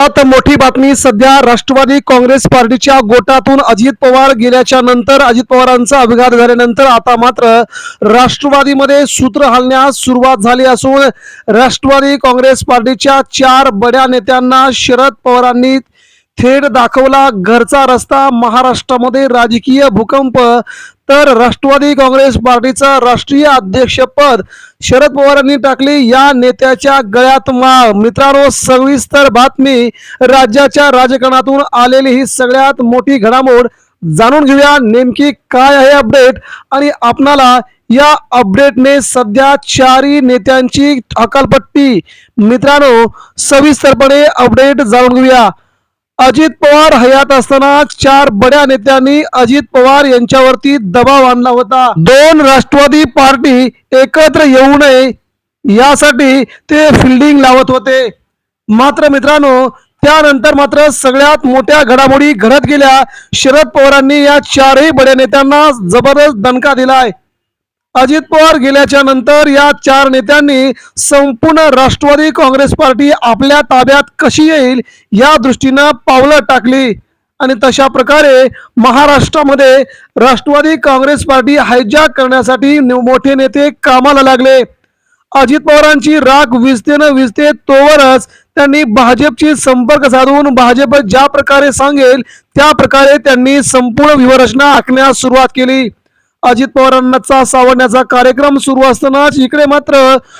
आता मोठी बातमी सध्या राष्ट्रवादी काँग्रेस पार्टीच्या गोटातून अजित पवार गेल्याच्या नंतर अजित पवारांचा अपघात झाल्यानंतर आता मात्र राष्ट्रवादीमध्ये सूत्र हलण्यास सुरुवात झाली असून राष्ट्रवादी काँग्रेस पार्टीच्या 4 बड्या नेत्यांना शरद पवारांनी थेट दाखवला घरचा रस्ता। महाराष्ट्रामध्ये राजकीय भूकंप। तर राष्ट्रवादी काँग्रेस पार्टीचा राष्ट्रीय अध्यक्षपद शरद पवारांनी टाकले या नेत्याच्या गळ्यात माळ। मित्रांनो, सविस्तर बातमी, राज्याच्या राजकारणातून आलेली ही सगळ्यात मोठी घडामोड जाणून घेऊया नेमकी काय आहे अपडेट। आणि आपणाला या अपडेटने सध्या 4 नेत्यांची हकालपट्टी मित्रांनो सविस्तरपणे अपडेट जाणून घेऊया। अजित पवार हयात असताना 4 बड्या नेत्यांनी अजित पवार यांच्यावरती दबाव आणला होता। 2 राष्ट्रवादी पार्टी एकत्र येऊ नये यासाठी ते फिल्डिंग लावत होते। मात्र मित्रांनो, त्यानंतर मात्र सगळ्यात मोठ्या घडामोडी घडत गेल्या। शरद पवारांनी या 4ही बड्या नेत्यांना जबरदस्त दणका दिलाय। अजित पवार गेल्याच्या नंतर या 4 नेत्यांनी संपूर्ण राष्ट्रवादी काँग्रेस पार्टी आपल्या ताब्यात कशी येईल या दृष्टीने पावलं टाकली आणि तशा प्रकारे महाराष्ट्रामध्ये राष्ट्रवादी काँग्रेस पार्टी हायजॅक करण्यासाठी मोठे नेते कामाला लागले। अजित पवारांची राग विझते न विझते तोवरच त्यांनी भाजपची संपर्क साधून भाजप ज्या प्रकारे सांगेल त्या प्रकारे त्यांनी संपूर्ण व्यूहरचना आखण्यास सुरुवात केली। अजित पवारांचा सावरण्याचा कार्यक्रम सुरू असतानाच इकडे मात्र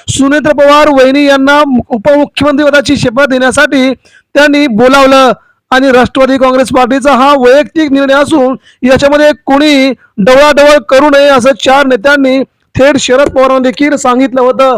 सुनेत्र पवार वहिनी यांना उपमुख्यमंत्री पदाची शपथ देण्यासाठी त्यांनी बोलावलं आणि राष्ट्रवादी काँग्रेस पार्टीचा हा वैयक्तिक निर्णय असून याच्यामध्ये कोणी डवळाडवळ करू नये असं 4 नेत्यांनी थेट शरद पवारांना देखील सांगितलं होतं।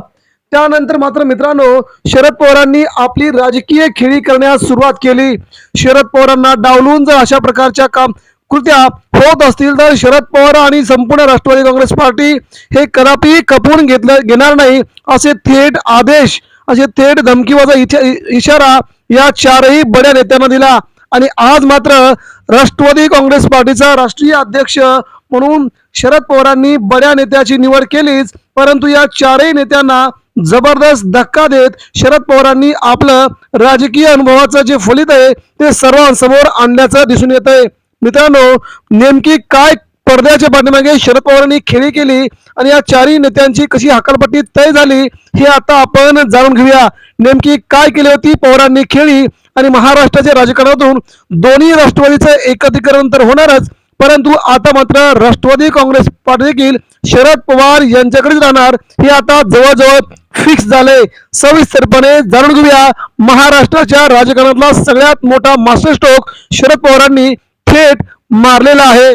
त्यानंतर मात्र मित्रांनो, शरद पवारांनी आपली राजकीय खेळी करण्यास सुरुवात केली। शरद पवारांना डावलून जर अशा प्रकारच्या कृत्या होत असतील तर शरद पवार आणि संपूर्ण राष्ट्रवादी काँग्रेस पार्टी हे कदापि खपवून घेणार नाही असे थेट आदेश, असे थेट धमकीवाजा इशारा या 4ही बड्या नेत्यांना दिला। आणि आज मात्र राष्ट्रवादी काँग्रेस पार्टीचा राष्ट्रीय अध्यक्ष म्हणून शरद पवारांनी बड्या नेत्याची निवड केलीच, परंतु या 4ही नेत्यांना जबरदस्त धक्का देत शरद पवारांनी आपलं राजकीय अनुभवाचं जे फलित आहे ते सर्वांसमोर आणल्याचं दिसून येत आहे। मित्रांनो, नेमकी काय पडद्याच्या पाठीमागे शरद पवारांनी खेळी केली आणि या 4ही नेत्यांची कशी हकालपट्टी तय झाली हे आता आपण जाणून घेऊया। नेमकी काय केली होती पवारांनी खेळी आणि महाराष्ट्राच्या राजकारणातून दोन्ही राष्ट्रवादीचं एकत्रीकरण तर होणारच, परंतु आता मात्र राष्ट्रवादी काँग्रेस पार्टी देखील शरद पवार यांच्याकडे राहणार हे आता जवळजवळ फिक्स झाले। सविस्तरपणे जाणून घेऊया। महाराष्ट्राच्या राजकारणातला सगळ्यात मोठा मास्टर स्ट्रोक शरद पवारांनी थेट मारलेला आहे।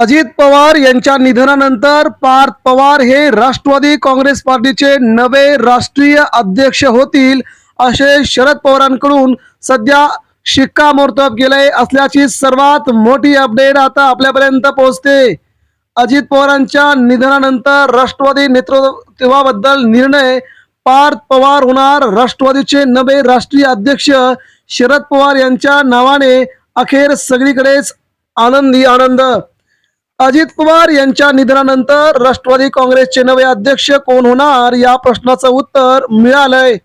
अजित पवार यांच्या निधनानंतर पार्थ पवार हे राष्ट्रवादी काँग्रेस पार्टीचे नवे राष्ट्रीय अध्यक्ष होतील असे शरद पवारांकडून सध्या शिक्कामोर्तब केले असल्याची सर्वात मोठी अपडेट आता आपल्यापर्यंत पोहोचते। अजित पवारांच्या निधनानंतर राष्ट्रवादी नेतृत्वाबद्दल निर्णय, पार्थ पवार होणार राष्ट्रवादीचे नवे राष्ट्रीय अध्यक्ष। शरद पवार यांच्या नावाने अखेर सगळीकडेच आनंदी आनंद। अजित पवार यांच्या निधनानंतर राष्ट्रवादी काँग्रेसचे नवे अध्यक्ष कोण होणार या प्रश्नाचं उत्तर मिळालंय।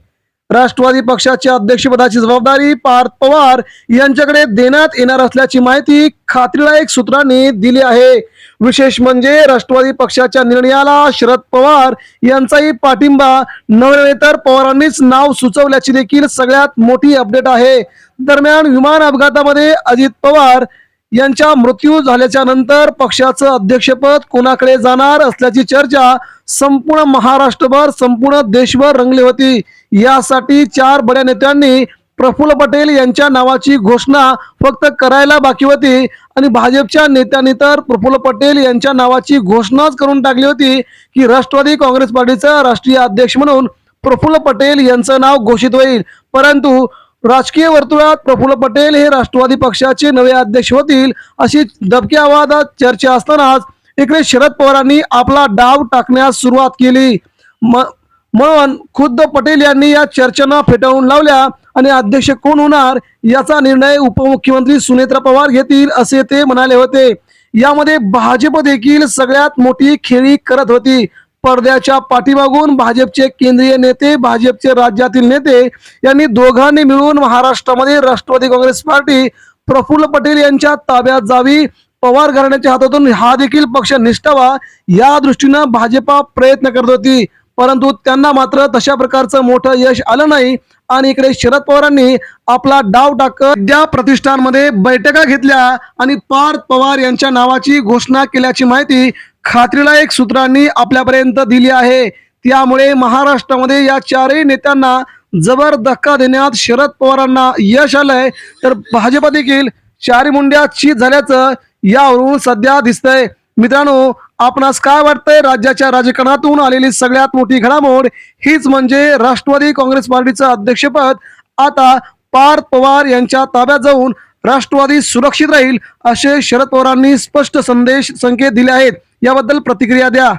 राष्ट्रवादी पक्षाच्या अध्यक्षपदाची जबाबदारी पार्थ पवार यांच्याकडे देण्यात येणार असल्याची माहिती खात्रीलायक सूत्रांनी दिली आहे। विशेष म्हणजे राष्ट्रवादी पक्षाच्या निर्णयाला शरद पवार यांचाही पाठिंबा नव्हे तर पवारांनीच नाव सुचवल्याची देखील सगळ्यात मोठी अपडेट आहे। दरम्यान विमान अपघातामध्ये अजित पवार यांचा मृत्यू झाल्याच्या नंतर पक्षाचं अध्यक्षपद कोणाकडे जाणार असल्याची चर्चा संपूर्ण महाराष्ट्रभर, संपूर्ण देशभर रंगली होती। यासाठी 4 बड्या नेत्यांनी प्रफुल्ल पटेल यांच्या नावाची घोषणा फक्त करायला बाकी होती आणि भाजपच्या नेत्यांनी तर प्रफुल्ल पटेल यांच्या नावाची घोषणाच करून टाकली होती की राष्ट्रवादी काँग्रेस पार्टीचा राष्ट्रीय अध्यक्ष म्हणून प्रफुल्ल पटेल यांचं नाव घोषित होईल। परंतु राजकीय वर्तुळात प्रफुल्ल पटेल हे राष्ट्रवादी पक्षाचे नवे अध्यक्ष होतील अशी दबक्या आवाजात चर्चा असतानाच इकडे शरद पवारांनी आपला डाव टाकण्यास सुरुवात केली। म्हणून खुद्द पटेल यांनी या चर्चांना फेटाळून लावल्या आणि अध्यक्ष कोण होणार याचा निर्णय उपमुख्यमंत्री सुनेत्र पवार घेतील असे ते म्हणाले होते। यामध्ये भाजप देखील सगळ्यात मोठी खेळी करत होती, पडद्याच्या पाठीमागून भाजपचे केंद्रीय नेते, भाजपचे राज्यातील नेते यांनी दोघांनी मिळून महाराष्ट्रामध्ये राष्ट्रवादी काँग्रेस पार्टी प्रफुल्ल पटेल यांच्या ताब्यात जावी, पवार घराण्याच्या हातातून हा देखील पक्ष निष्ठावा या दृष्टीनं भाजपा प्रयत्न करत होती. परंतु त्यांना मात्र तशा प्रकारचं मोठं यश आलं नाही आणि इकडे शरद पवारांनी आपला डाव टाकत विद्या प्रतिष्ठानमध्ये बैठका घेतल्या आणि पार्थ पवार यांच्या नावाची घोषणा केल्याची माहिती खात्रीलायक सूत्रांनी आपल्यापर्यंत दिली आहे. त्यामुळे महाराष्ट्रामध्ये या चारही नेत्यांना जबर धक्का देण्यात शरद पवारांना यश आलंय, तर भाजप देखील चारी मुंड्या चीत झाल्याचं यावरून सध्या दिसतंय. मित्रांनो, आपणास काय वाटतंय? राज्याच्या राजकारणातून आलेली सगळ्यात मोठी घडामोड हीच म्हणजे राष्ट्रवादी काँग्रेस पार्टीचं अध्यक्षपद आता पार्थ पवार यांच्या ताब्यात जाऊन राष्ट्रवादी सुरक्षित राहील असे शरद पवारांनी स्पष्ट संकेत दिले आहेत. याबद्दल प्रतिक्रिया द्या.